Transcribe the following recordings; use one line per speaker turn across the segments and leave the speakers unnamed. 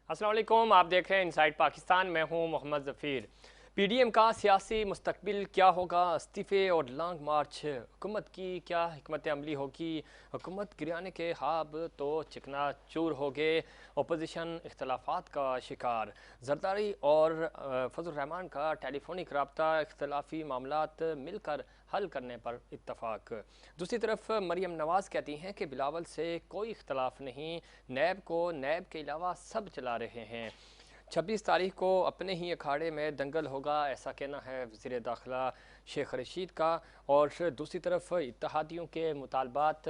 अस्सलाम वालेकुम, आप देख रहे हैं इनसाइड पाकिस्तान। मैं हूं मोहम्मद ज़फ़ीर। पीडीएम का सियासी मुस्तकबिल क्या होगा? इस्तीफ़े और लॉन्ग मार्च, हुकूमत की क्या हिकमत अमली होगी? हुकूमत गिराने के ख्वाब तो चिकनाचूर हो गए। अपोजिशन इख्तलाफात का शिकार। जरदारी और फजल रहमान का टेलीफोनिक रब्ता, इख्तलाफी मामलात मिलकर हल करने पर इत्तफाक। दूसरी तरफ मरीम नवाज़ कहती हैं कि बिलावल से कोई इख्तलाफ नहीं, नैब को नैब के अलावा सब चला रहे हैं। 26 तारीख को अपने ही अखाड़े में दंगल होगा, ऐसा कहना है वज़ीर दाखिला शेख रशीद का। और दूसरी तरफ इत्तेहादियों के मुतालबात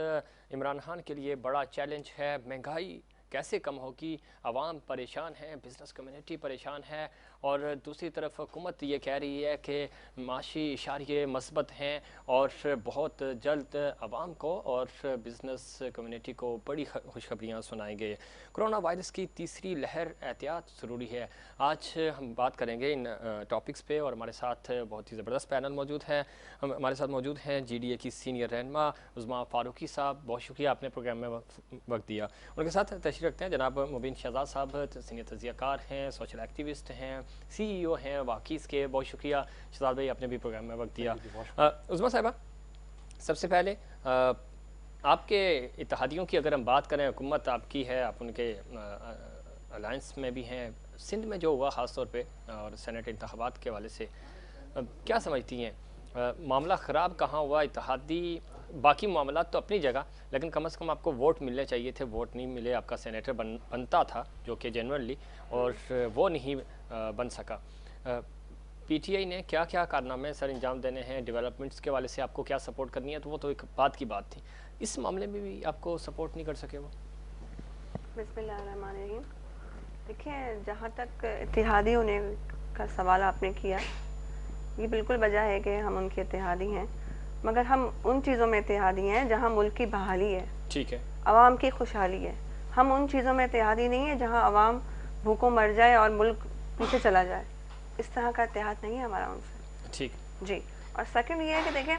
इमरान खान के लिए बड़ा चैलेंज है। महंगाई कैसे कम होगी? आवाम परेशान है, बिज़नेस कम्युनिटी परेशान है। और दूसरी तरफ हुकूमत ये कह रही है कि माशी इशारे मस्बत हैं और बहुत जल्द आवाम को और बिज़नेस कम्युनिटी को बड़ी खुशखबरियाँ सुनाएंगे। कोरोना वायरस की तीसरी लहर, एहतियात ज़रूरी है। आज हम बात करेंगे इन टॉपिक्स पे और हमारे साथ बहुत ही ज़बरदस्त पैनल मौजूद है। हमारे साथ मौजूद हैं जीडीए की सीनियर रहनुमा उज़मा फ़ारूकी साहब, बहुत शुक्रिया आपने प्रोग्राम में वक्त दिया। उनके साथ तशरीफ़ रखते हैं जनाब मुबीन शहजाद साहब, सीनियर तजियाकार हैं, सोशल एक्टिविस्ट हैं, CEO हैं वाकीज़ के। बहुत शुक्रिया शहजाद भाई, आपने भी प्रोग्राम में वक्त दिया। उज़मा साहिबा, सबसे पहले आपके इत्तेहादियों की अगर हम बात करें, हुकूमत आपकी है, आप उनके अलायंस में भी हैं। सिंध में जो हुआ ख़ास तौर पे और सेनेट इंतखाबात के हवाले से क्या समझती हैं? मामला ख़राब कहाँ हुआ? इत्तेहादी बाकी मामला तो अपनी जगह, लेकिन कम से कम आपको वोट मिलने चाहिए थे, वोट नहीं मिले। आपका सेनेटर बनता था जो कि जेनुअनली, और वो नहीं बन सका। PTI ने क्या क्या कारनामे सर अंजाम देने हैं? डेवलपमेंट्स के वाले से आपको क्या सपोर्ट करनी है, तो वो तो एक बात की बात थी। इस मामले में भी आपको सपोर्ट नहीं कर सके वो?
बिस्मिल्लाहिर्रहमानिर्रहीम। देखिए, जहाँ तक इत्तेहादी होने का सवाल आपने किया, ये बिल्कुल वजह है कि हम उनके इत्तेहादी हैं, मगर हम उन चीज़ों में इत्तेहादी हैं जहाँ मुल्क की बहाली है,
ठीक है,
आवाम की खुशहाली है। हम उन चीज़ों में इत्तेहादी नहीं है जहाँ आवाम भूखों मर जाए और मुल्क पीछे चला जाए। इस तरह का इत्तेहाद नहीं है हमारा उनसे।
ठीक
जी। और सेकंड ये है कि देखें,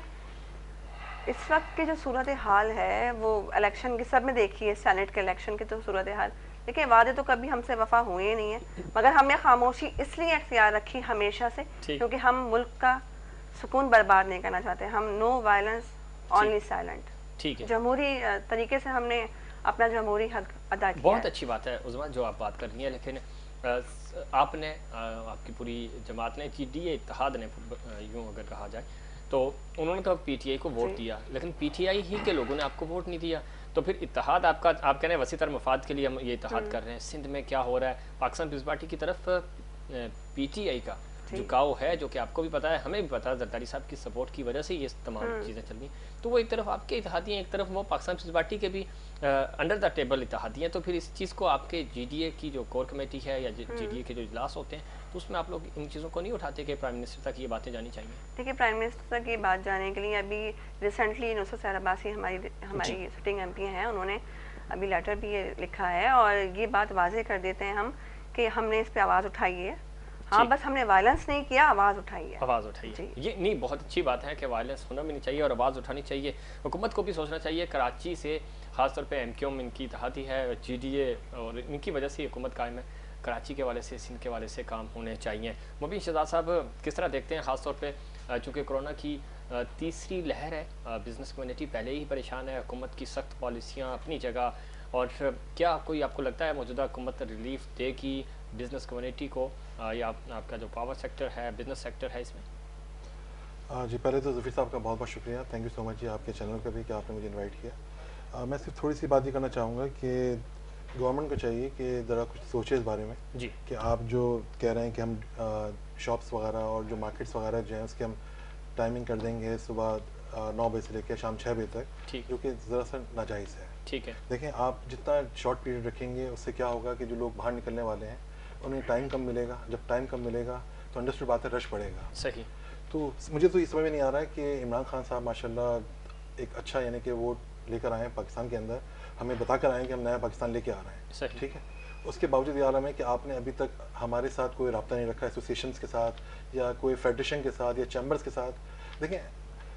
इस वक्त की जो सूरत हाल है वो इलेक्शन की सब में देखिए, सेनेट के इलेक्शन की तो सूरत हाल, देखिए वादे तो कभी हमसे वफा हुए ही नहीं है, मगर हमने खामोशी इसलिए अख्तियार रखी हमेशा से क्योंकि हम मुल्क का सुकून बर्बाद नहीं करना चाहते। हम नो वायलेंस, ओनली साइलेंट,
ठीक है,
जमहूरी तरीके से हमने अपना जमहूरी हक अदा किया
बहुत
है।
अच्छी बात है उज़मा जो आप बात कर रही हैं। लेकिन आपने आपकी पूरी जमात ने, GDA इत्तेहाद ने, यूँ अगर कहा जाए तो उन्होंने तो PTI को वोट दिया, लेकिन PTI ही के लोगों ने आपको वोट नहीं दिया। तो फिर इत्तेहाद आपका, आप कह रहे हैं वसी तर मफाद के लिए हम ये इत्तेहाद कर रहे हैं। सिंध में क्या हो रहा है? पाकिस्तान पीपल्स पार्टी की तरफ PTI का झुकाव है, जो कि आपको भी पता है, हमें भी पता है। जरदारी साहब की सपोर्ट की वजह से ये तमाम चीज़ें चल रही। तो वो एक तरफ आपके इत्तेहादी हैं, एक तरफ वो पाकिस्तान पीपल्स पार्टी के भी अंडर द टेबल इत्तेहादी हैं। तो फिर इस चीज़ को आपके GDA की जो कोर कमेटी है या GDA के जो इजलास होते हैं, तो उसमें आप लोग इन चीज़ों को नहीं उठाते कि प्राइम मिनिस्टर तक ये बातें जानी चाहिए?
देखिए, प्राइम मिनिस्टर तक ये बात जाने के लिए अभी रिसेंटली नुसरत सैयद अब्बासी हमारी सिटिंग MP हैं, उन्होंने अभी लेटर भी ये लिखा है और ये बात वाजे कर देते हैं हम कि हमने इस पे आवाज़ उठाई है। हाँ, बस हमने वायलेंस नहीं किया, आवाज़ उठाई है।
आवाज़ उठाई है, ये नहीं, बहुत अच्छी बात है कि वायलेंस होना भी नहीं चाहिए और आवाज़ उठानी चाहिए। हुकूमत को भी सोचना चाहिए। कराची से ख़ासतौर पे MQM इनकी इत्तेहादी है, GDA, और इनकी वजह से हुकूमत कायम है। कराची के वाले से, सिंध के वाले से काम होने चाहिए। मुबीन शहजाद साहब, किस तरह देखते हैं, ख़ासतौर पे चूँकि कोरोना की तीसरी लहर है, बिज़नेस कम्युनिटी पहले ही परेशान है, हुकूमत की सख्त पॉलिसियाँ अपनी जगह, और क्या कोई आपको लगता है मौजूदा हुकूमत रिलीफ देगी बिज़नेस कम्युनिटी को, या आपका जो पावर सेक्टर है, बिज़नेस सेक्टर है, इसमें?
जी, पहले तो ज़फ़ीर साहब का बहुत बहुत शुक्रिया, थैंक यू सो मच जी आपके चैनल का भी कि आपने मुझे इनवाइट किया। मैं सिर्फ थोड़ी सी बात ये करना चाहूँगा कि गवर्नमेंट को चाहिए कि ज़रा कुछ सोचे इस बारे में
जी,
कि आप जो कह रहे हैं कि हम शॉप्स वगैरह और जो मार्केट्स वगैरह जो हैं उसकी हम टाइमिंग कर देंगे सुबह 9 बजे से लेकर शाम 6 बजे तक,
ठीक,
जो कि ज़रा सा नाजायज़ है।
ठीक है,
देखें, आप जितना शॉर्ट पीरियड रखेंगे उससे क्या होगा कि जो लोग बाहर निकलने वाले हैं उन्हें टाइम कम मिलेगा। जब टाइम कम मिलेगा तो अंडरस्टूड बात है, रश बढ़ेगा।
सही,
तो मुझे तो ये समझ में नहीं आ रहा है कि इमरान खान साहब माशाल्लाह एक अच्छा यानी कि वो लेकर आए हैं पाकिस्तान के अंदर, हमें बता कर आए हैं कि हम नया पाकिस्तान लेके आ रहे हैं,
सही,
ठीक है। उसके बावजूद ये आलम है कि आपने अभी तक हमारे साथ कोई रब्ता नहीं रखा एसोसिएशंस के साथ या कोई फेडरेशन के साथ या चैम्बर्स के साथ। देखें,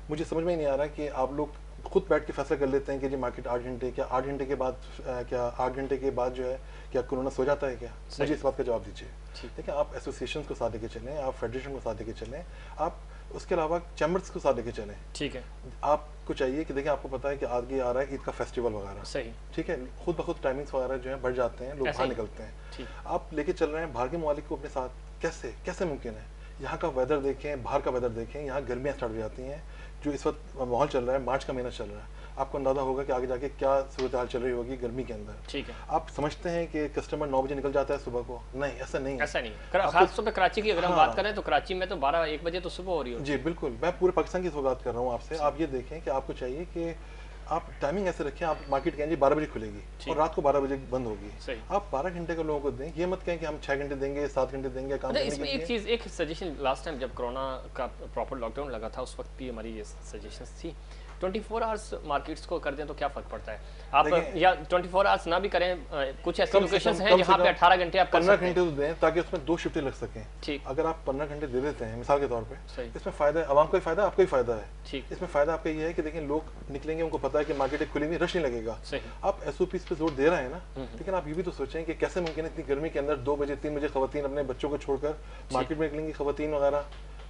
मुझे समझ में ही नहीं आ रहा कि आप लोग खुद बैठ के फैसला कर लेते हैं कि जी मार्केट 8 घंटे, क्या 8 घंटे के बाद क्या 8 घंटे के बाद जो है क्या कोरोना सो जाता है क्या?
सही।
मुझे इस बात का जवाब दीजिए।
ठीक।
देखिए, आप एसोसिएशन को साथ लेके चलें, आप फेडरेशन को साथ लेके चलें, आप उसके अलावा चैम्बर्स को साथ लेके चलें।
ठीक है।
आपको चाहिए कि देखिए, आपको पता है कि आगे आ रहा है ईद का फेस्टिवल वगैरह,
सही।
ठीक है, खुद ब खुद टाइमिंग्स वगैरह जो है बढ़ जाते हैं, लोग
ऐसे
बाहर
ही।
निकलते हैं।
ठीक।
आप लेके चल रहे हैं बाहर के ममालिक को अपने साथ, कैसे कैसे मुमकिन है? यहाँ का वेदर देखें, बाहर का वेदर देखें, यहाँ गर्मियाँ स्टार्ट हो जाती हैं, जो इस वक्त माहौल चल रहा है, मार्च का महीना चल रहा है, आपको अंदाजा होगा कि आगे जाके क्या सूरत हाल चल रही होगी गर्मी के अंदर।
ठीक है।
आप समझते हैं कि कस्टमर 9 बजे निकल जाता है सुबह को? नहीं, ऐसा नहीं है।
ऐसा नहीं है। खास तौर पे कराची की अगर हम
हाँ।
बात करें तो कराची में तो 12-1 बजे तो सुबह हो रही होती
जी बिल्कुल, मैं पूरे पाकिस्तान की बात कर रहा हूँ आपसे। आप ये देखें कि आपको चाहिए कि आप टाइमिंग ऐसे रखें, आप मार्केट कहें जी 12 बजे खुलेगी और रात को 12 बजे बंद होगी।
सही।
आप 12 घंटे का लोगों को दें, ये मत कहें कि हम 6 घंटे देंगे, 7 घंटे देंगे काम
अच्छा,
करने
इसमें
के
एक
लिए।
चीज़, एक सजेशन, लास्ट टाइम जब कोरोना का प्रॉपर लॉकडाउन लगा था उस वक्त भी हमारी ये सजेशंस थी, 24 आवर्स मार्केट्स को कर दें तो क्या फ़र्क पड़ता है? आप या 24 आवर्स ना भी करें, कुछ ऐसी लोकेशंस हैं जहाँ पे 18 घंटे आप कर
15
सकते हैं।
घंटे तो दें ताकि उसमें 2 शिफ्टें लग सकें।
ठीक।
अगर आप 15 घंटे दे देते हैं मिसाल के तौर पे,
सही।
इसमें फ़ायदा है, आवाम को ही फ़ायदा है, आपको ही फ़ायदा है।
ठीक।
इसमें फ़ायदा आपका ये है कि देखिए, लोग निकलेंगे, उनको पता है कि मार्केट खुलेंगी, रश नहीं लगेगा।
सही।
आप एसओपीज़ पे जोर दे रहे हैं ना, लेकिन आप ये भी तो सोचें कि कैसे मुमकिन है इतनी गर्मी के अंदर 2 बजे 3 बजे खवातीन अपने बच्चों को छोड़कर मार्केट में निकलेंगी, खवातीन वगैरह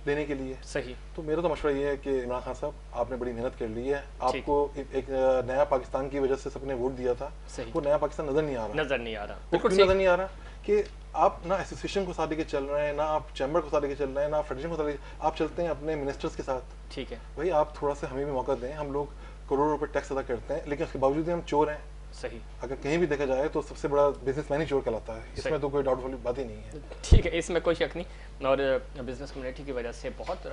लेने के लिए।
सही।
तो मेरा तो मशवरा ये है कि इमरान खान साहब, आपने बड़ी मेहनत कर ली है, आपको एक नया पाकिस्तान की वजह से सबने वोट दिया था,
सही।
वो नया पाकिस्तान नजर नहीं आ रहा।
नजर नहीं आ रहा।
वो
बिल्कुल
क्यों
सही।
नजर नहीं आ रहा कि आप ना एसोसिएशन को साथ लेके चल रहे हैं, ना आप चैम्बर को साथ लेके चल रहे हैं, ना आप फेडरेशन को साथ लेके, आप चलते हैं अपने मिनिस्टर्स के साथ।
ठीक है।
भाई, आप थोड़ा सा हमें भी मौका दें। हम लोग करोड़ों रुपए टैक्स अदा करते हैं, लेकिन उसके बावजूद भी हम चोर हैं।
सही।
अगर कहीं भी देखा जाए तो सबसे बड़ा बिजनेसमैन ही चोर कहलाता है, इसमें तो कोई डाउटफुल बात ही नहीं है।
ठीक है, इसमें कोई शक नहीं। और बिजनेस कम्युनिटी की वजह से बहुत,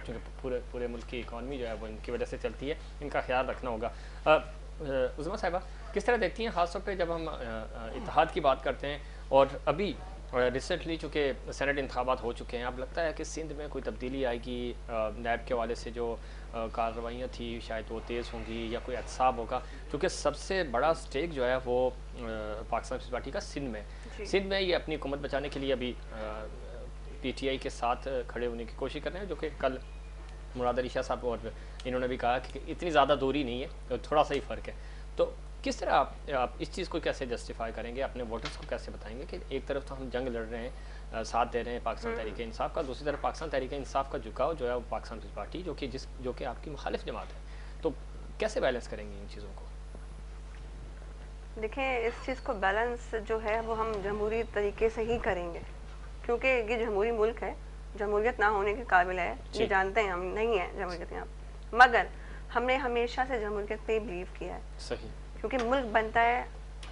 चूँकि पूरे मुल्क की इकॉनमी जो है वो इनकी वजह से चलती है, इनका ख्याल रखना होगा। उज़मा साहिबा, किस तरह देखती हैं ख़ासतौर पे जब हम इत्तेहाद की बात करते हैं, और अभी रिसेंटली चूँकि सेनेट इंतखाबात हो चुके हैं, अब लगता है कि सिंध में कोई तब्दीली आएगी, नैब के हवाले से जो कार्रवाइयाँ थी शायद वो तेज़ होंगी या कोई एहतसाब होगा, क्योंकि सबसे बड़ा स्टेक जो है वो पाकिस्तान पीपल्स पार्टी का सिंध में। सिंध में ये अपनी हुकूमत बचाने के लिए अभी PTI के साथ खड़े होने की कोशिश कर रहे हैं, जो कि कल मुराद अली शाह साहब और इन्होंने भी कहा कि इतनी ज़्यादा दूरी नहीं है, तो थोड़ा सा ही फ़र्क है। तो किस तरह आप इस चीज़ को कैसे जस्टिफाई करेंगे, अपने वोटर्स को कैसे बताएंगे कि एक तरफ तो हम जंग लड़ रहे हैं, साथ दे रहे हैं पाकिस्तान तहरीक इंसाफ का, दूसरी तरफ पाकिस्तान तहरीक इंसाफ का झुकाव जो है वो पाकिस्तान पीपल्स पार्टी जो कि आपकी मुखालिफ जमात है, तो कैसे बैलेंस करेंगे इन चीज़ों को?
देखिए, इस चीज़ को बैलेंस जो है वो हम जमहूरी तरीके से ही करेंगे, क्योंकि ये जमहूरी मुल्क है, जमहूरियत ना होने के काबिल है, ये जानते हैं हम, नहीं है जमहूरियत यहाँ, मगर हमने हमेशा से जमहूरियत पे बिलीव किया है।
सही।
क्योंकि मुल्क बनता है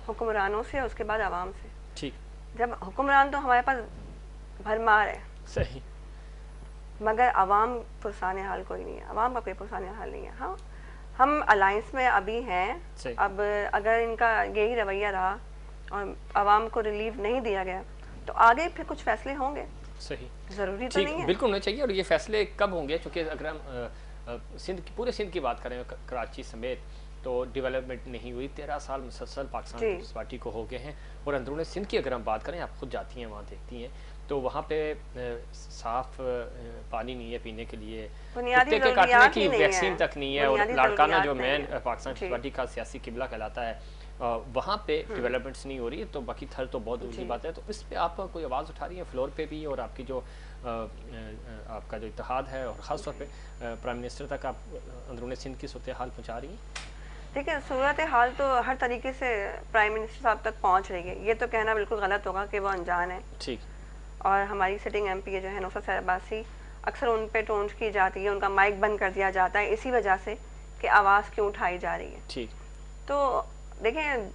हुक्मरानों से, उसके बाद आवाम से।
ठीक।
जब हुक्मरान तो हमारे पास भरमार है,
सही,
मगर आवाम पुरसान हाल कोई नहीं है, आवाम का कोई पुरसान हाल नहीं है। हाँ, हम अलायंस में अभी हैं, अब अगर इनका यही रवैया रहा और आवाम को रिलीफ नहीं दिया गया तो आगे फिर कुछ फैसले होंगे।
सही,
ज़रूरी तो नहीं है,
बिल्कुल होने चाहिए। और ये फैसले कब होंगे? क्योंकि अगर हम पूरे सिंध की बात करें, कराची समेत, तो डेवलपमेंट नहीं हुई, 13 साल मुसलसल पाकिस्तान पीपल्स पार्टी को हो गए हैं। और अंदरूनी सिंध की अगर हम बात करें, आप खुद जाती हैं वहाँ देखती हैं, तो वहाँ पे साफ पानी नहीं है पीने के लिए, कुत्ते के काटने की वैक्सीन तक नहीं है, और लाड़काना जो मेन पाकिस्तान पीपल्स पार्टी का सियासी किबला कहलाता है, वहाँ पे डेवलपमेंट्स नहीं हो रही है, तो बाकी थर तो बहुत दूर की बात है। तो इस पे आप कोई आवाज़ उठा रही है फ्लोर पे भी, और आपकी जो आपका जो इत्तेहाद है, और ख़ास तौर पे प्राइम मिनिस्टर तक आप अंदरूनी सिंध की सूरत हाल पहुँचा रही हैं?
देखिए, सूरत हाल तो हर तरीके से प्राइम मिनिस्टर साहब तक पहुँच रही है, ये तो कहना बिल्कुल गलत होगा कि वो अनजान है।
ठीक।
और हमारी सिटिंग MP जो है नुसरत अब्बासी, अक्सर उन पे टोंट की जाती है, उनका माइक बंद कर दिया जाता है इसी वजह से कि आवाज़ क्यों उठाई जा रही है।
ठीक।
तो देखें,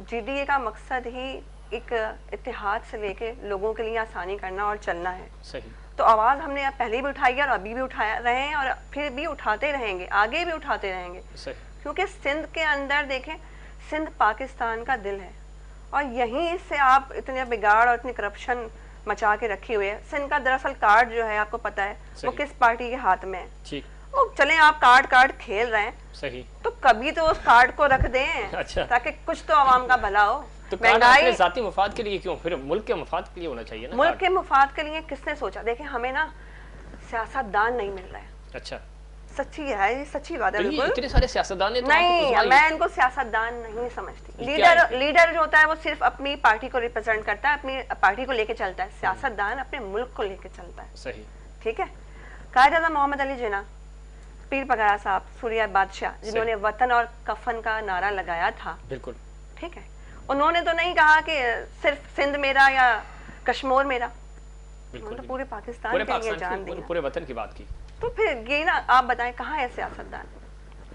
GDA का मकसद ही एक इत्तेहाद से लेके लोगों के लिए आसानी करना और चलना है।
सही।
तो आवाज़ हमने पहले भी उठाई है और अभी भी उठा रहे हैं, और फिर भी उठाते रहेंगे, आगे भी उठाते रहेंगे।
सही।
क्योंकि सिंध के अंदर देखें, सिंध पाकिस्तान का दिल है, और यहीं से आप इतने बिगाड़ और इतनी करप्शन मचा के रखी हुई है। सिंध का दरअसल कार्ड जो है, आपको पता है वो किस पार्टी के हाथ में है।
ठीक।
वो चले आप कार्ड खेल रहे हैं,
सही,
तो कभी तो उस कार्ड को रख दें।
अच्छा।
ताकि कुछ तो आवाम का भला हो।
तो महंगाई जाती मुफाद के लिए क्यों, फिर मुल्क के मुफाद के लिए होना चाहिए ना।
मुल्क के मुफाद के लिए किसने सोचा? देखें, हमें ना सियासतदान नहीं मिल रहा है।
अच्छा।
सच्ची है, ये सच्ची बात है
तो ये
बिल्कुल।
इतने सारे सियासतदान ने तो आपको
नहीं,
घुसवाई।
मैं इनको सियासतदान नहीं समझती।
क्या
लीडर
है?
लीडर जो होता है वो सिर्फ अपनी पार्टी को रिप्रेजेंट करता है, अपनी पार्टी को लेके चलता है। सियासतदान अपने मुल्क को लेके चलता है।
सही।
ठीक है। कायद-ए-आज़म मोहम्मद अली जिन्ना, पीर पगाया साहब, सूर्या बादशाह, जिन्होंने वतन और कफन का नारा लगाया था,
बिल्कुल।
ठीक है, उन्होंने तो नहीं कहा कि सिर्फ सिंध मेरा या कश्मीर मेरा, उन्होंने तो पूरे पाकिस्तान
पूरे
के लिए
पाकिस्तान
जान
की,
दी।
पूरे वतन की बात की।
तो फिर ये ना आप बताएं कहाँ है सियासतदान,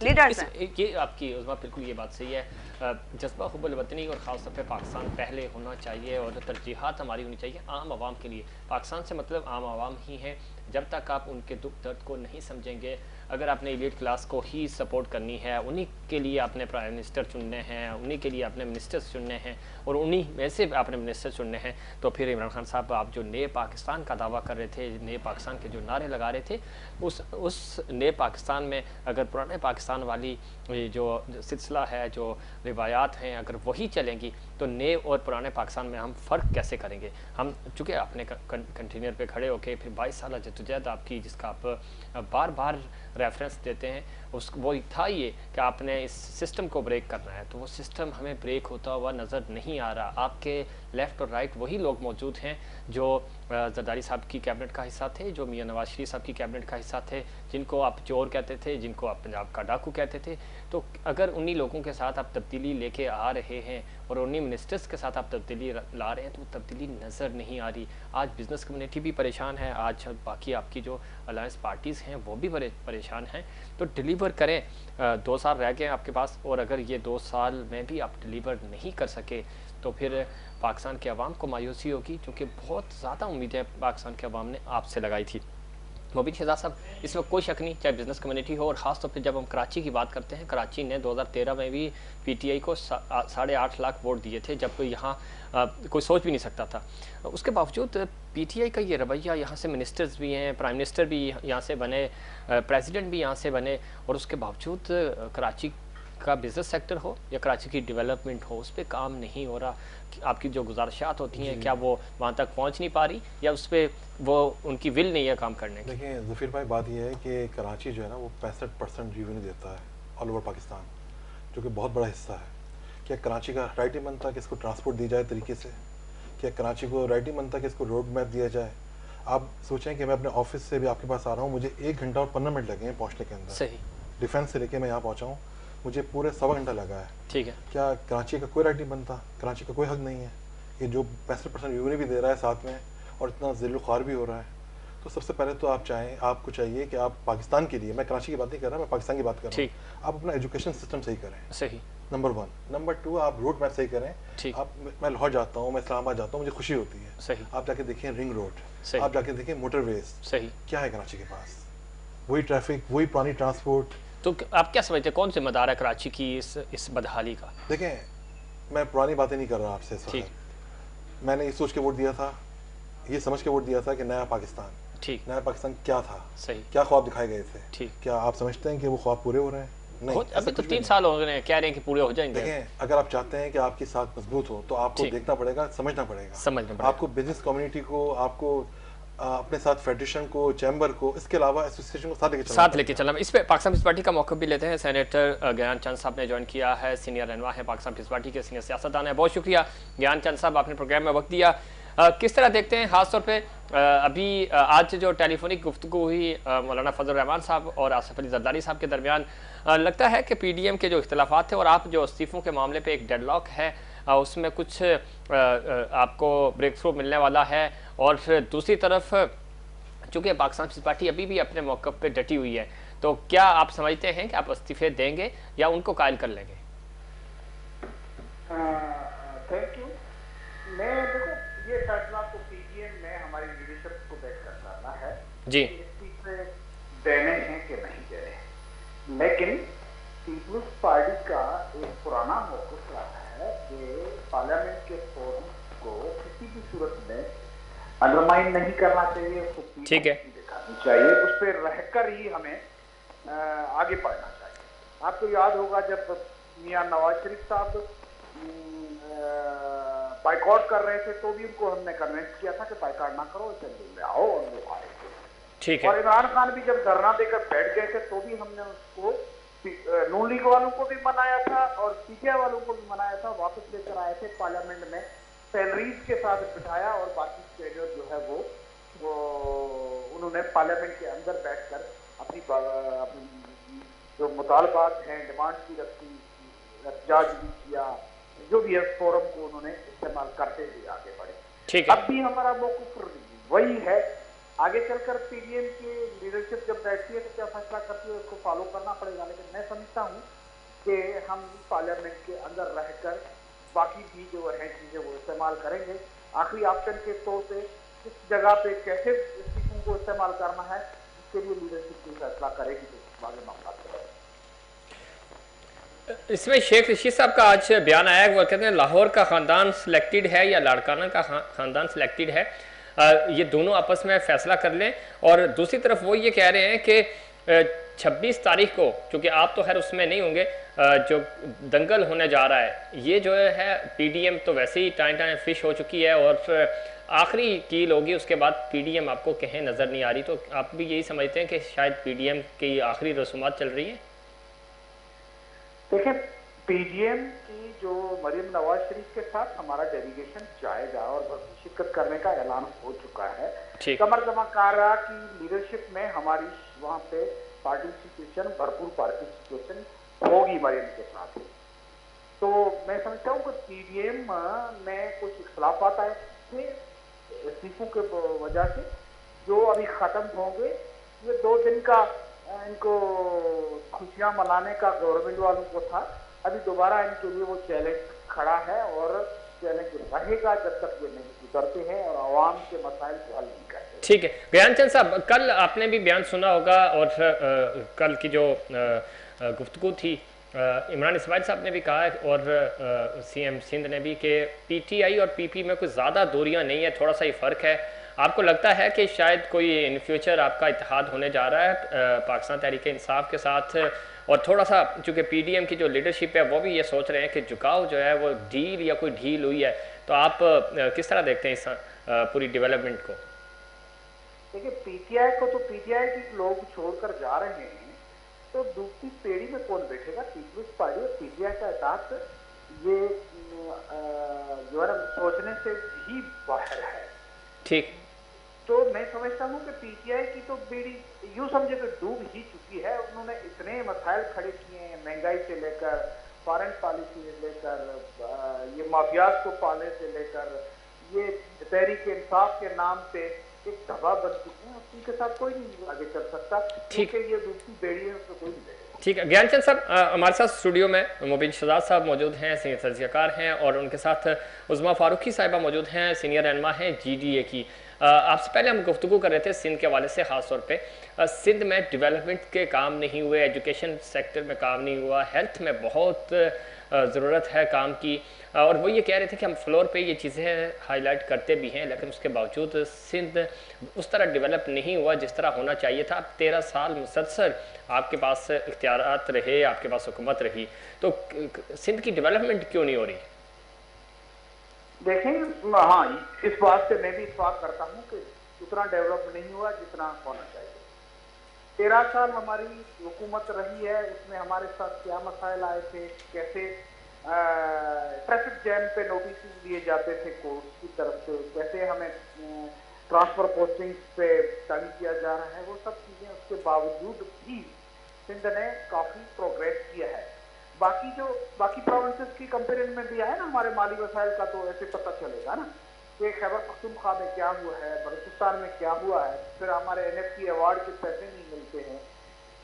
लीडर्स हैं।
ये आपकी उज़मा बिल्कुल ये बात सही है। जज्बा हुब्बुल वतनी और ख़ास तौर पे पाकिस्तान पहले होना चाहिए और तरजीहात हमारी होनी चाहिए आम आवाम के लिए। पाकिस्तान से मतलब आम आवाम ही है। जब तक आप उनके दुख दर्द को नहीं समझेंगे, अगर आपने एलीट क्लास को ही सपोर्ट करनी है, उन्हीं के लिए आपने प्राइम मिनिस्टर चुनने हैं, उन्हीं के लिए आपने मिनिस्टर्स चुनने हैं और उन्हीं में से आपने मिनिस्टर चुनने हैं, तो फिर इमरान खान साहब आप जो नए पाकिस्तान का दावा कर रहे थे, नए पाकिस्तान के जो नारे लगा रहे थे, उस नए पाकिस्तान में अगर पुराने पाकिस्तान वाली जो सिलसिला है, जो रिवायात हैं, अगर वही चलेंगी तो नए और पुराने पाकिस्तान में हम फ़र्क कैसे करेंगे। हम चूँकि अपने कंटेनर पे खड़े होके फिर 22 साल जद्दोजहद आपकी, जिसका आप बार बार रेफरेंस देते हैं, उस वो था ये कि आपने इस सिस्टम को ब्रेक करना है, तो वो सिस्टम हमें ब्रेक होता हुआ नज़र नहीं आ रहा। आपके लेफ़्ट और राइट वही लोग मौजूद हैं जो जरदारी साहब की कैबिनेट का हिस्सा थे, जो मियां नवाज शरीफ साहब की कैबिनेट का हिस्सा थे, जिनको आप चोर कहते थे, जिनको आप पंजाब का डाकू कहते थे। तो अगर उन्हीं लोगों के साथ आप तब्दीली लेके आ रहे हैं और उन्हीं मिनिस्टर्स के साथ आप तब्दीली ला रहे हैं, तो तब्दीली नज़र नहीं आ रही। आज बिज़नेस कम्युनिटी भी परेशान है, आज बाकी आपकी जो अलायंस पार्टीज़ हैं वो भी परेशान हैं। तो डिलीवर करें। 2 साल रह गए आपके पास और अगर ये 2 साल में भी आप डिलीवर नहीं कर सके तो फिर पाकिस्तान के अवाम को मायूसी होगी, क्योंकि बहुत ज़्यादा उम्मीदें पाकिस्तान के अवाम ने आपसे लगाई थी। मोबिन शहजाद साहब, इस वक्त कोई शक नहीं, चाहे बिज़नेस कम्युनिटी हो, और ख़ास तौर पे जब हम कराची की बात करते हैं, कराची ने 2013 में भी पीटीआई को 8.5 लाख वोट दिए थे, जब यहाँ कोई सोच भी नहीं सकता था। उसके बावजूद पीटीआई का ये रवैया, यहाँ से मिनिस्टर्स भी हैं, प्राइम मिनिस्टर भी यहाँ से बने, प्रेसिडेंट भी यहाँ से बने, और उसके बावजूद कराची का बिज़नेस सेक्टर हो या कराची की डेवलपमेंट हो, उस पर काम नहीं हो रहा। आपकी जो गुजारिशात होती हैं, क्या वो वहाँ तक पहुँच नहीं पा रही, या उस पर वो उनकी विल नहीं है काम करने की?
देखिए ज़फ़ीर भाई, बात यह है कि कराची जो है ना वो 65% रेवेन्यू देता है ऑल ओवर पाकिस्तान, जो कि बहुत बड़ा हिस्सा है। क्या कराची का राइट ही बनता कि इसको ट्रांसपोर्ट दी जाए तरीके से? क्या कराची को राइट ही बनता कि इसको रोड मैप दिया जाए? आप सोचें कि मैं अपने ऑफिस से भी आपके पास आ रहा हूँ, मुझे 1 घंटा और 15 मिनट लगे हैं पहुँचने के अंदर।
सही।
डिफेंस से लेके मैं यहाँ पहुँचा हूँ, मुझे पूरे 1.25 घंटा लगा है।
ठीक है।
क्या कराची का कोई राइट नहीं बनता? कराची का कोई हक नहीं है? ये जो 65% रेवेन्यू भी दे रहा है साथ में, और इतना ज़िल्ल-ख़्वार भी हो रहा है। तो सबसे पहले तो आपको चाहिए कि आप पाकिस्तान के लिए, मैं कराची की बात नहीं कर रहा, मैं पाकिस्तान की बात कर रहा हूँ, आप अपना एजुकेशन सिस्टम सही करें।
सही।
नंबर 1। नंबर 2, आप रोड मैप सही करें।
ठीक।
आप, मैं लाहौर जाता हूँ, मैं इस्लामाबाद जाता हूँ, मुझे खुशी होती है।
सही।
आप जाके देखें रिंग रोड,
सही।
आप जाके देखें मोटरवेज।
सही।
क्या है कराची के पास? वही ट्रैफिक, वही पुरानी ट्रांसपोर्ट।
तो आप क्या समझते हैं कौन जिम्मेदार है कराची की इस बदहाली का?
देखें, मैं पुरानी बातें नहीं कर रहा आपसे इस वक्त। मैंने ये सोच के वोट दिया था, ये समझ के वोट दिया था कि नया पाकिस्तान।
ठीक।
नया पाकिस्तान क्या था?
सही।
क्या ख्वाब दिखाए गए थे?
ठीक।
क्या आप समझते हैं कि वो ख्वाब पूरे हो रहे हैं? नहीं।
अभी तो 3 साल हो गए हैं, कह रहे हैं कि पूरे हो जाएंगे।
देखें, अगर आप चाहते हैं कि आपकी साथ मजबूत हो तो आपको देखना पड़ेगा, समझना पड़ेगा। आपको बिजनेस कम्युनिटी को, आपको अपने साथ फेडरेशन को, चैम्बर को, इसके अलावा एसोसिएशन को साथ लेके चलना।
इस पे पाकिस्तान पीपल्स पार्टी का मौक़िफ़ भी लेते हैं। सेनेटर ज्ञान चंद साहब ने ज्वाइन किया है, सीनियर रहनुमा है पाकिस्तान पीपल्स पार्टी के, सीनियर सियासतदान है। बहुत शुक्रिया ज्ञान चंद साहब, आपने प्रोग्राम में वक्त दिया। किस तरह देखते हैं खासतौर पे अभी आज जो टेलीफोनिक गुफ्तगू हुई मौलाना फजल रहमान साहब और आसिफ अली जरदारी साहब के दरमियान, लगता है कि पीडीएम के जो इख्तिलाफात थे और आप जो इस्तीफ़ों के मामले पे एक डेडलॉक है, उसमें कुछ आपको ब्रेक थ्रू मिलने वाला है। और फिर दूसरी तरफ चूँकि पाकिस्तान पीपल्स पार्टी अभी भी अपने मौक़िफ़ पे डटी हुई है, तो क्या आप समझते हैं कि आप इस्तीफ़े देंगे या उनको कायल कर लेंगे?
Thank you. मैं देखो, ये फैसला तो पीडीएम में हमारी लीडरशिप को बैठकर करना है
जी,
इस्तीफे देने हैं कि नहीं देने। लेकिन पीपल्स पार्टी का एक पुराना मौक़िफ़ रहा है कि पार्लियामेंट के फोरम को किसी भी सूरत में अंडरमाइन नहीं करना चाहिए, उसको
ठीक है,
दिखानी चाहिए, उस पर रहकर ही हमें आगे बढ़ना चाहिए। आपको याद होगा जब मियां नवाज शरीफ साहब बाइकआउट कर रहे थे तो भी उनको हमने कन्विंस किया था कि बाइकआउट ना करो, असेंबली में आओ, और वो आए थे।
ठीक है।
और इमरान खान भी जब धरना देकर बैठ गए थे तो भी हमने उसको नून लीग वालों को भी मनाया था और पीटीआई वालों को भी मनाया था, वापस लेकर आए थे पार्लियामेंट में, सैलरीज के साथ बिठाया और बाकी कैडर जो है वो उन्होंने पार्लियामेंट के अंदर बैठकर अपनी जो मुतालबात हैं, डिमांड की रखी, एहतजाज भी किया, जो भी है फोरम को उन्होंने इस्तेमाल करते हुए आगे बढ़े।
ठीक है।
अब भी हमारा मौक़िफ़ वही है। आगे चलकर पीडीएम की लीडरशिप जब बैठती है तो क्या फैसला करती है उसको फॉलो करना पड़ेगा, लेकिन मैं समझता हूँ कि हम पार्लियामेंट के अंदर रहकर बाकी भी जो है चीज़ें वो इस्तेमाल करेंगे। आखिरी ऑप्शन के तौर पे किस जगह पे कैसे चीज़ों को इस्तेमाल करना है इसके लिए लीडरशिप कोई फैसला करेगी तो आगे मामला करेगा।
इसमें शेख रशीद साहब का आज बयान आया, वो कहते हैं लाहौर का ख़ानदान सिलेक्टेड है या लाड़काना का ख़ानदान सिलेक्टेड है, ये दोनों आपस में फैसला कर लें। और दूसरी तरफ वो ये कह रहे हैं कि 26 तारीख को, चूँकि आप तो खैर उसमें नहीं होंगे, जो दंगल होने जा रहा है ये जो है पीडीएम तो वैसे ही टाइम फिश हो चुकी है और आखिरी कील होगी, उसके बाद पीडीएम आपको कहीं नज़र नहीं आ रही। तो आप भी यही समझते हैं कि शायद पीडीएम की आखिरी रसूमात चल रही है?
देखिए, पीडीएम की जो मरियम नवाज शरीफ के साथ हमारा डेलीगेशन जाएगा और भरपूर शिरकत करने का ऐलान हो चुका है। कमर जमा कारा की लीडरशिप में हमारी वहाँ पे पार्टिसिपेशन, भरपूर पार्टिसिपेशन होगी मरियम के साथ। तो मैं समझता हूँ कि पीडीएम में कुछ इख्तलाफात आए थे इस्तीफों के वजह से, जो अभी खत्म होंगे। ये 2 दिन का इनको खुशियां मनाने का गवर्नमेंट वालों को था, अभी दोबारा इनके लिए वो चैलेंज खड़ा है और चैलेंज रहेगा जब तक ये नहीं गुजरते हैं और आवाम के मसाइल को हल नहीं करते। ठीक है
ज्ञानचंद साहब, कल आपने भी बयान सुना होगा और कल की जो गुफ्तगू थी, इमरान इस्माइल साहब ने भी कहा और सीएम सिंध ने भी कि पीटीआई और पीपी में कुछ ज़्यादा दूरियां नहीं है, थोड़ा सा ही फ़र्क है। आपको लगता है कि शायद कोई इन फ्यूचर आपका इत्तेहाद होने जा रहा है पाकिस्तान तहरीक इंसाफ के साथ? और थोड़ा सा चूँकि पीडीएम की जो लीडरशिप है वो भी ये सोच रहे हैं कि झुकाव जो है वो डील या कोई ढील हुई है, तो आप किस तरह देखते हैं इस पूरी डेवलपमेंट को?
देखिए, पीटीआई को तो पीटीआई के लोग छोड़कर जा रहे हैं, तो दूसरी पेड़ी में कौन बैठेगा? पीपल्स पार्टी और पीटीआई का साथ ये जो है सोचने से भी बाहर है।
ठीक।
तो मैं समझता हूँ कि पीटीआई की तो बेड़ी यूँ समझे तो डूब ही चुकी है। उन्होंने इतने मसाइल खड़े किए हैं, महंगाई से लेकर फॉरेन पॉलिसी से लेकर ये माफियाज को पालने से लेकर ये तहरीक इंसाफ के नाम पे एक दबा बन चुके हैं, उनके साथ कोई नहीं आगे चल सकता। ठीक है, ये दूसरी बेड़ी है, उसको कोई नहीं।
ठीक है ज्ञानचंद साहब, हमारे साथ स्टूडियो में मुबीन शहजाद साहब मौजूद हैं, सीनियर तजज़ियाकार हैं, और उनके साथ उज़मा फारूकी साहिबा मौजूद हैं, सीनियर रहनुमा हैं जीडीए की। आपसे पहले हम गुफ्तगू कर रहे थे सिंध के हवाले से, ख़ास तौर पे सिंध में डेवलपमेंट के काम नहीं हुए, एजुकेशन सेक्टर में काम नहीं हुआ, हेल्थ में बहुत ज़रूरत है काम की, और वो ये कह रहे थे कि हम फ्लोर पे ये चीज़ें हाईलाइट करते भी हैं, लेकिन उसके बावजूद सिंध उस तरह डेवलप नहीं हुआ जिस तरह होना चाहिए था। 13 साल मुसलसल आपके पास इख्तियारात रहे, आपके पास हुकूमत रही, तो सिंध की डेवलपमेंट क्यों नहीं हो रही?
देखें, हाँ, इस बात से मैं भी इत्तेफाक करता हूँ कि उतना डेवलप नहीं हुआ जितना होना चाहिए। 13 साल हमारी हुकूमत रही है, उसमें हमारे साथ क्या मसाइल आए थे, कैसे ट्रैफिक जैम पे नोटिस दिए जाते थे कोर्ट की तरफ से, कैसे हमें ट्रांसफर पोस्टिंग पे तंग किया जा रहा है, वो सब चीज़ें उसके बावजूद भी सिंध ने काफ़ी प्रोग्रेस किया है। बाकी प्रोविंसेस की कंपेरिजन में दिया है ना हमारे माली वसाइल का, तो ऐसे पता चलेगा ना कि खैबर पख्तूनख्वा में क्या हुआ है, बलूचिस्तान में क्या हुआ है। फिर हमारे एनएफसी अवार्ड के पैसे नहीं मिलते हैं,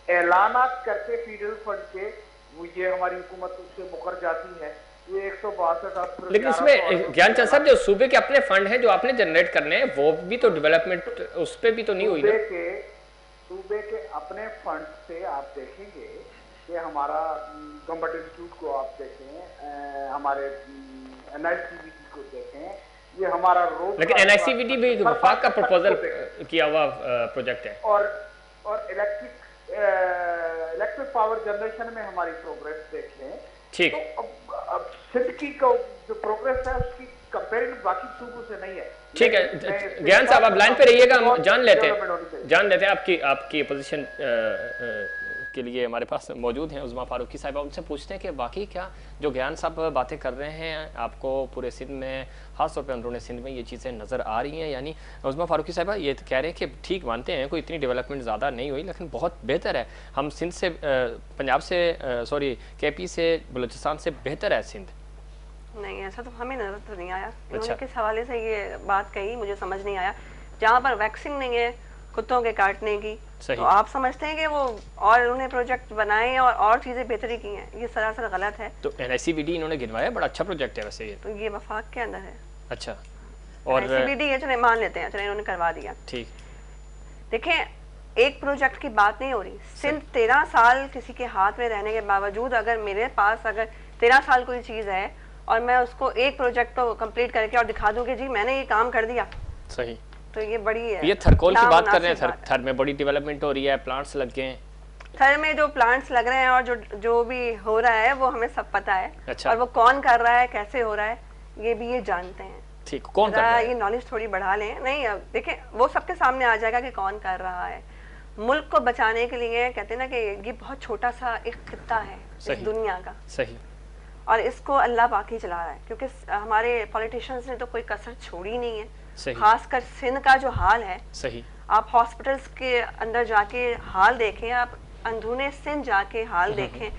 ऐलानात करके फेडरल फंड के वो ये हमारी हुकूमत उससे मुकर जाती है। ये 162
लेकिन इसमें ज्ञानचंद साहब जो सूबे के अपने फंड हैं जो आपने जनरेट करने हैं, वो भी तो डेवलपमेंट उस पर भी तो नहीं हुई ना।
सूबे के अपने फंड से आप देखेंगे कि हमारा गवर्नमेंट इंस्टीट्यूट को आप देखें, हमारे NICVT को देखें, ये हमारा रोड,
लेकिन NICVT भी वफाक का प्रपोजल किया हुआ प्रोजेक्ट है,
और इलेक्ट्रिक पावर जनरेशन में हमारी प्रोग्रेस देखें।
ठीक।
तो अब सिंध की जो प्रोग्रेस है उसकी कंपेयर कंपेयर बाकी सूबों से नहीं है।
ठीक है ज्ञान साहब, आप लाइन पे रहिएगा, हम जान लेते हैं आपकी पोजीशन के लिए हमारे पास मौजूद हैं उज़मा फारूकी साहिबा। उनसे पूछते हैं कि बाकी क्या जो ज्ञान साहब बातें कर रहे हैं आपको पूरे सिंध में, ख़ासतौर पे अंदरूनी सिंध में ये चीज़ें नज़र आ रही हैं? यानी उज़मा फारूकी साहिबा ये कह रहे हैं कि ठीक मानते हैं कोई इतनी डेवलपमेंट ज़्यादा नहीं हुई, लेकिन बहुत बेहतर है। हम सिंध से पंजाब से सॉरी KP से बलूचिस्तान से बेहतर है सिंध।
नहीं, ऐसा तो हमें नजर तो नहीं आया।
अच्छा।
इन्होंने किस हवाले से ये बात कही मुझे समझ नहीं आया। जहाँ पर वैक्सीन नहीं है कुत्तों के काटने की, तो आप समझते हैं कि वो और उन्होंने प्रोजेक्ट बनाए हैं और चीजें बेहतरी की हैं, ये सरासर गलत है।
तो NICVD इन्होंने गिनवाया, बड़ा अच्छा प्रोजेक्ट है वैसे ये।
तो ये वफाक के अंदर है।
अच्छा, और
NICVD है, चले मान लेते हैं, चले इन्होंने करवा दिया।
ठीक,
देखें एक प्रोजेक्ट की बात नहीं हो रही। सिंध 13 साल किसी के हाथ में रहने के बावजूद अगर मेरे पास अगर 13 साल कोई चीज है और मैं उसको एक प्रोजेक्ट को कंप्लीट करके और दिखा दूं कि जी मैंने ये काम कर दिया,
सही,
तो ये बड़ी है।
ये थरकोल की बात कर रहे हैं। थर में बड़ी डेवलपमेंट हो रही है, प्लांट्स लग गए हैं।
थर में जो प्लांट्स लग रहे हैं और जो भी हो रहा है वो हमें सब पता है।
अच्छा।
और वो कौन कर रहा है, कैसे हो रहा है, ये भी ये जानते हैं।
ठीक, कौन कर रहा है?
ये नॉलेज थोड़ी बढ़ा लें। नहीं, अब देखें वो सबके सामने आ जाएगा कि कौन कर रहा है। मुल्क को बचाने के लिए कहते हैं ना कि ये बहुत छोटा सा एक खित्ता है इस दुनिया का।
सही।
और इसको अल्लाह पाक ही चला रहा है, क्योंकि हमारे पॉलिटिशियंस ने तो कोई कसर छोड़ी नहीं है। खासकर सिंध का जो हाल है,
सही,
आप हॉस्पिटल्स के अंदर जाके हाल देखें, आप अंदरूने सिंध जाके हाल देखें।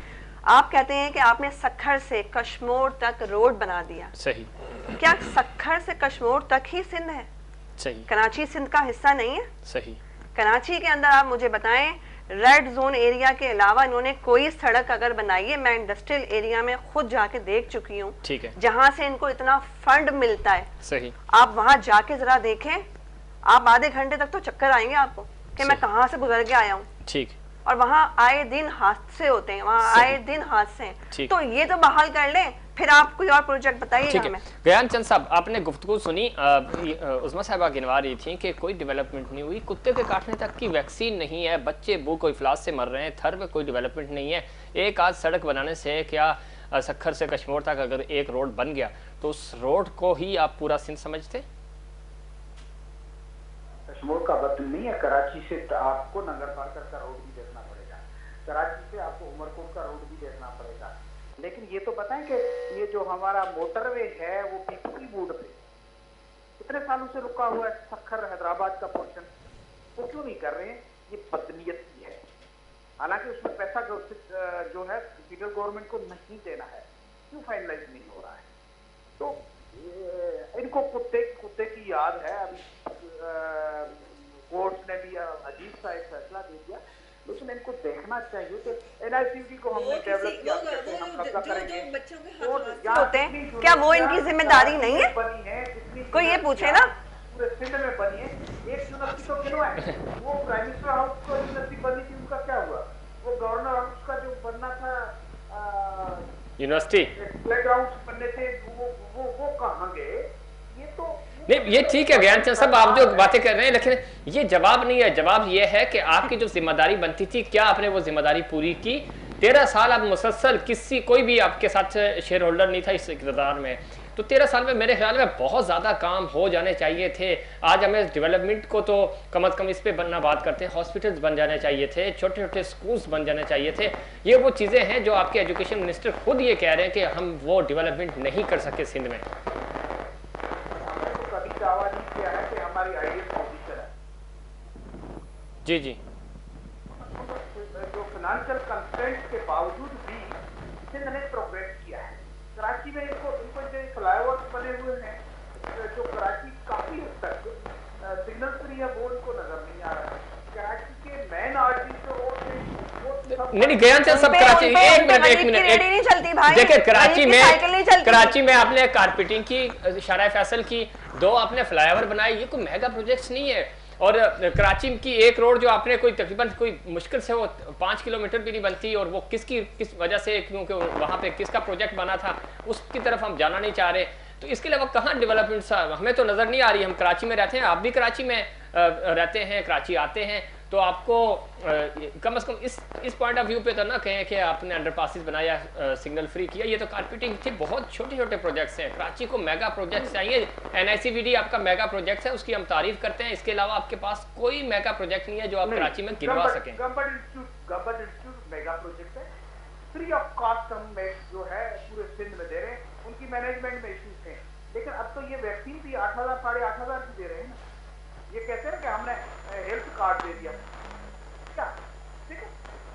आप कहते हैं कि आपने सक्खर से कश्मीर तक रोड बना दिया।
सही,
क्या सक्खर से कश्मीर तक ही सिंध है?
सही।
कराची सिंध का हिस्सा नहीं है?
सही।
कराची के अंदर आप मुझे बताएं रेड जोन एरिया के अलावा इन्होंने कोई सड़क अगर बनाई है? मैं इंडस्ट्रियल एरिया में खुद जाके देख चुकी हूँ,
ठीक है,
जहाँ से इनको इतना फंड मिलता है।
सही।
आप वहां जाके जरा देखें, आप आधे घंटे तक तो चक्कर आएंगे आपको कि मैं कहाँ से गुजर के आया हूँ।
ठीक।
और वहाँ आए दिन हादसे होते हैं, वहाँ आए दिन हादसे हैं। तो ये तो बहाल कर लें, फिर आप कोई और प्रोजेक्ट बताइएगा हमें।
ज्ञान चंद साहब, आपने गुफ्तगू सुनी, उज़मा साहिबा गिनवा रही थी कि कोई डेवलपमेंट नहीं हुई, कुत्ते के काटने तक की वैक्सीन नहीं है, बच्चे भूख कोई इफ्लास से मर रहे हैं, थर में कोई डेवलपमेंट नहीं है। एक आध सड़क बनाने से क्या सक्खर से कश्मीर तक अगर एक रोड बन गया तो उस रोड को ही आप पूरा सिंध समझते?
कश्मीर का बत नहीं है, कराची से आपको नंगर पार्कर का रोड भी देखना पड़ेगा, कराची से आपको उमरकोट का रोड भी देखना पड़ेगा। लेकिन ये तो बताएं कि ये जो हमारा मोटरवे है वो PPP बोर्ड पे कितने सालों से रुका हुआ है, सक्खर हैदराबाद का पोर्शन, वो क्यों नहीं कर रहे हैं? ये बदनीयती है। हालांकि उसमें पैसा जो है फेडरल गवर्नमेंट को नहीं देना है, क्यों फाइनलाइज नहीं हो रहा है? तो इनको कुत्ते की याद है। अभी कोर्ट ने भी अजीब सा एक फैसला दे दिया, लेकिन इनको देखना चाहिए कि NICVD को हमने डेवलप किया, हम कब्जा करेंगे।
क्या वो इनकी जिम्मेदारी नहीं है? कोई ये पूछे ना,
पूरे सिंध में बनी है। एक यूनिवर्सिटी तो क्यों है, वो प्राइम मिनिस्टर हाउस को यूनिवर्सिटी बनी थी, उनका क्या हुआ? वो गवर्नर हाउस का जो बनना था
यूनिवर्सिटी,
प्लेग्राउंड बनने थे, वो कहाँ गए? ये तो
नहीं, ये ठीक है ज्ञान चंद साहब, आप जो बातें कर रहे हैं, लेकिन ये जवाब नहीं है। जवाब ये है कि आपकी जो जिम्मेदारी बनती थी, क्या आपने वो जिम्मेदारी पूरी की? 13 साल आप मुसलसल, कोई भी आपके साथ शेयर होल्डर नहीं था इस इक़्तिदार में, तो 13 साल में मेरे ख्याल में बहुत ज़्यादा काम हो जाने चाहिए थे। आज हमें डेवलपमेंट को तो कम अज़ कम इस पे बनना बात करते हैं, हॉस्पिटल्स बन जाने चाहिए थे, छोटे छोटे स्कूल्स बन जाने चाहिए थे। ये वो चीज़ें हैं जो आपके एजुकेशन मिनिस्टर खुद ये कह रहे हैं कि हम वो डेवलपमेंट नहीं कर सके सिंध में।
दावा नहीं किया है कि हमारी आइडियल पोजीशन है।
जी जी,
जो फाइनेंशियल कंस्ट्रेंट्स के बावजूद भी सिंध ने प्रोग्रेस किया है। कराची में इनको जो फ्लाईओवर बने हुए हैं, जो कराची काफी हद तक सिग्नल फ्री है, वो इनको नजर नहीं आ रहा है। कराची के मेन आर्टरी जो रोड है
नहीं ज्ञान चंद सब कराची, एक मिनट देखिए, कराची में आपने कारपेटिंग की, शारा फैसल की, 2 आपने फ्लाईओवर बनाए, ये कोई महंगा प्रोजेक्ट्स नहीं है। और कराची की एक रोड जो आपने कोई तकरीबन कोई मुश्किल से वो 5 किलोमीटर भी नहीं बनती, और वो किस वजह से, क्योंकि वहाँ पे किसका प्रोजेक्ट बना था, उसकी तरफ हम जाना नहीं चाह रहे। तो इसके अलावा कहाँ डेवलपमेंट हमें तो नज़र नहीं आ रही। हम कराची में रहते हैं, आप भी कराची में रहते हैं, कराची आते हैं, तो आपको कम से कम इस पॉइंट ऑफ व्यू पे तो ना कहें कि आपने अंडरपासेस बनाया, सिग्नल फ्री किया, ये तो कारपेटिंग थी। बहुत छोटे छोटे प्रोजेक्ट्स हैं, कराची को मेगा प्रोजेक्ट्स चाहिए। NICVD आपका मेगा प्रोजेक्ट है, उसकी हम तारीफ करते हैं। इसके अलावा आपके पास कोई मेगा प्रोजेक्ट नहीं है जो आप कराची में गिनवा सकें।
गवर्नमेंट इंस्टीट्यूट मेगा प्रोजेक्ट है, फ्री ऑफ कॉस्ट हम जो है पूरे सिंध में दे रहे हैं। उनकी मैनेजमेंट में इश्यूज थे, लेकिन अब तो ये वैक्सीन भी 8,000 साढ़े 8,000 की दे रहे हैं ना। ये कहते हैं कि हमने हेल्थ कार्ड दे दिया क्या, ठीक है।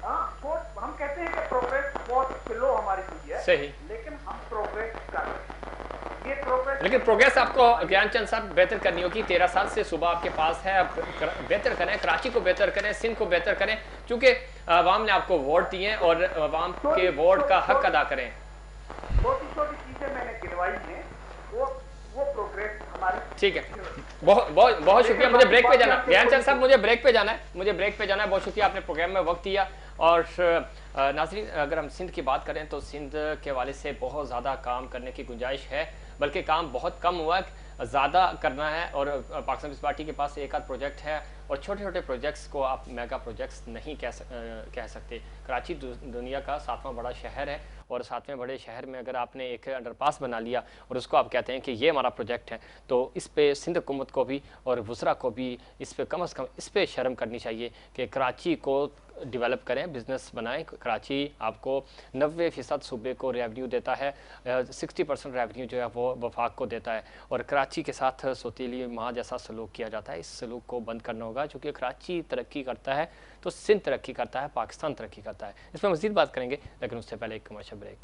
हाँ, हम कहते हैं कि प्रोग्रेस बहुत स्लो हमारी हुई है,
सही,
लेकिन हम प्रोग्रेस कर रहे हैं। ये प्रोग्रेस,
लेकिन प्रोग्रेस आपको ज्ञानचंद साहब बेहतर करनी होगी। 13 साल से सुबह आपके पास है, आप बेहतर करें, कराची को बेहतर करें, सिंध को बेहतर करें, क्योंकि आवाम ने आपको वोट दिए और आवाम के वोट का हक अदा करें।
छोटी छोटी चीजें मैंने गिनवाई हैं, वो प्रोग्रेस हमारी।
ठीक है, बहुत शुक्रिया। मुझे ब्रेक पे जाना, ज्ञानचंद साहब मुझे ब्रेक पे जाना है, बहुत शुक्रिया आपने प्रोग्राम में वक्त दिया। और नाज़रीन, अगर हम सिंध की बात करें तो सिंध के हवाले से बहुत ज़्यादा काम करने की गुंजाइश है, बल्कि काम बहुत कम हुआ है, ज़्यादा करना है। और पाकिस्तान पीपल्स पार्टी के पास एक आध प्रोजेक्ट है, और छोटे छोटे प्रोजेक्ट्स को आप मेगा प्रोजेक्ट्स नहीं कह सकते। कराची दुनिया का 7वां बड़ा शहर है, और 7वें बड़े शहर में अगर आपने एक अंडरपास बना लिया और उसको आप कहते हैं कि ये हमारा प्रोजेक्ट है, तो इस पे सिंध हुकूमत को भी और वज़रा को भी इस पे कम से कम इस पे शर्म करनी चाहिए कि कराची को डेवलप करें, बिज़नेस बनाएं। कराची आपको 90% सूबे को रेवेन्यू देता है, 60% रेवेन्यू जो है वो वफाक को देता है, और कराची के साथ सौतीली माँ जैसा सलूक किया जाता है। इस सलूक को बंद करना होगा, क्योंकि कराची तरक्की करता है तो सिंध तरक्की करता है, पाकिस्तान तरक्की करता है। इस पर मज़ीद बात करेंगे, लेकिन उससे पहले एक कमर्शियल ब्रेक।